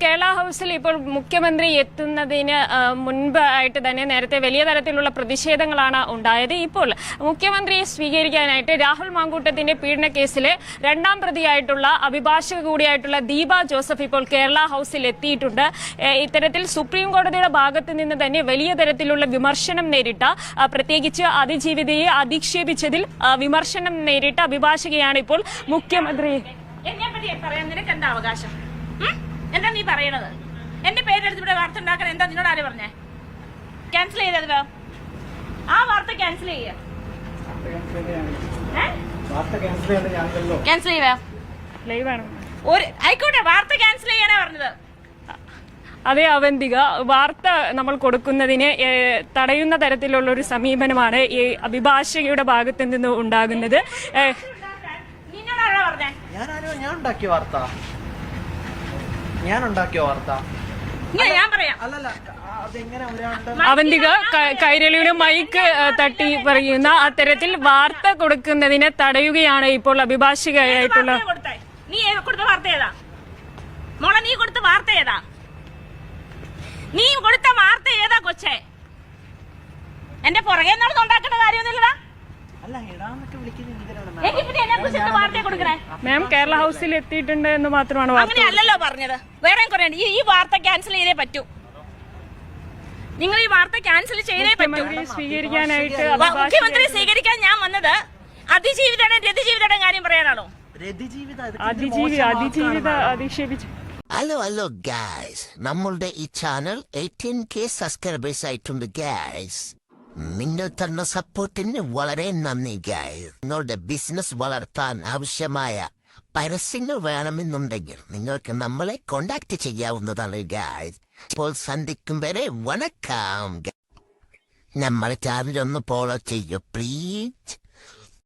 കേരള ഹൗസിൽ ഇപ്പോൾ മുഖ്യമന്ത്രി എത്തുന്നതിന് മുൻപായിട്ട് തന്നെ നേരത്തെ വലിയ തരത്തിലുള്ള പ്രതിഷേധങ്ങളാണ് ഉണ്ടായത്. ഇപ്പോൾ മുഖ്യമന്ത്രിയെ സ്വീകരിക്കാനായിട്ട് രാഹുൽ മാങ്കൂട്ടത്തിന്റെ പീഡന കേസിലെ രണ്ടാം പ്രതിയായിട്ടുള്ള അഭിഭാഷക കൂടിയായിട്ടുള്ള ദീപ ജോസഫ് ഇപ്പോൾ കേരള ഹൗസിൽ എത്തിയിട്ടുണ്ട്. ഇത്തരത്തിൽ സുപ്രീം കോടതിയുടെ ഭാഗത്ത് നിന്ന് തന്നെ വലിയ തരത്തിലുള്ള വിമർശനം നേരിട്ട, പ്രത്യേകിച്ച് അതിജീവിതയെ അധിക്ഷേപിച്ചതിൽ വിമർശനം നേരിട്ട അഭിഭാഷകയാണ് ഇപ്പോൾ മുഖ്യമന്ത്രി. എന്നെ പറ്റി പറയാൻ നിനക്ക് എന്താ അവകാശം? എന്താ നീ പറയണത്? എന്റെ പേരെടുത്ത് ഇവിടെ വാർത്ത ഉണ്ടാക്കാൻ എന്താ നിന്നോട് ആര് പറഞ്ഞേ? ക്യാൻസൽ ചെയ്തത്, ആ വാർത്ത ക്യാൻസൽ ചെയ്യ. ക്യാൻസൽ ചെയ്യുക ആയിക്കോട്ടെ, വാർത്ത ക്യാൻസൽ ചെയ്യാനാ പറഞ്ഞത്. അതേ അവന്തിക, വാർത്ത നമ്മൾ കൊടുക്കുന്നതിന് തടയുന്ന തരത്തിലുള്ള ഒരു സമീപനമാണ് ഈ അഭിഭാഷകയുടെ ഭാഗത്ത് നിന്ന് ഉണ്ടാകുന്നത്. അവന്തിക കൈരളിയുടെ മൈക്ക് തട്ടി പറയുന്ന അത്തരത്തിൽ വാർത്ത കൊടുക്കുന്നതിനെ തടയുകയാണ് ഇപ്പോൾ അഭിഭാഷകയായിട്ടുള്ള. നീ കൊടുത്ത വാർത്ത ഏതാ മോളെ? നീ കൊടുത്ത വാർത്ത ഏതാ? നീ കൊടുത്ത വാർത്ത ഏതാ കൊച്ചേ? എന്റെ പുറകെ ഉണ്ടാക്കേണ്ട കാര്യമൊന്നുമില്ലടാ. മാം കേരള ഹൗസിൽ എത്തിയിട്ടുണ്ട് എന്ന് മാത്രമാണ്. അങ്ങനെയല്ലല്ലോ പറഞ്ഞത്, വേറെ കുറെ. ഈ വാർത്ത ക്യാൻസൽ ചെയ്തേ പറ്റൂ. നിങ്ങൾ ഈ വാർത്ത ക്യാൻസൽ ചെയ്തേ പറ്റൂ. സ്വീകരിക്കാനായിട്ട് മുഖ്യമന്ത്രി സ്വീകരിക്കാൻ ഞാൻ വന്നത് അതിജീവിതയുടെ രതിജീവിതയുടെ കാര്യം പറയാനാണോ? അധിക്ഷേപിച്ചു. ഹലോ ഗായ്സ്, നമ്മളുടെ ഈ ചാനൽ 18K സബ്സ്ക്രൈബേഴ്സ് ആയിട്ടുണ്ട് ഗായ്സ്. നിങ്ങൾ തന്ന സപ്പോർട്ടിന് വളരെ നന്ദി ഗായ്സ്. നിങ്ങളുടെ ബിസിനസ് വളർത്താൻ ആവശ്യമായ പരസ്യങ്ങൾ വേണമെന്നുണ്ടെങ്കിൽ നിങ്ങൾക്ക് നമ്മളെ കോണ്ടാക്ട് ചെയ്യാവുന്നതാണ് ഗായ്സ്. ഇപ്പോൾ സന്ധിക്കും വരെ വണക്കം. നമ്മുടെ ചാനൽ ഒന്ന് ഫോളോ ചെയ്യൂ പ്ലീസ്.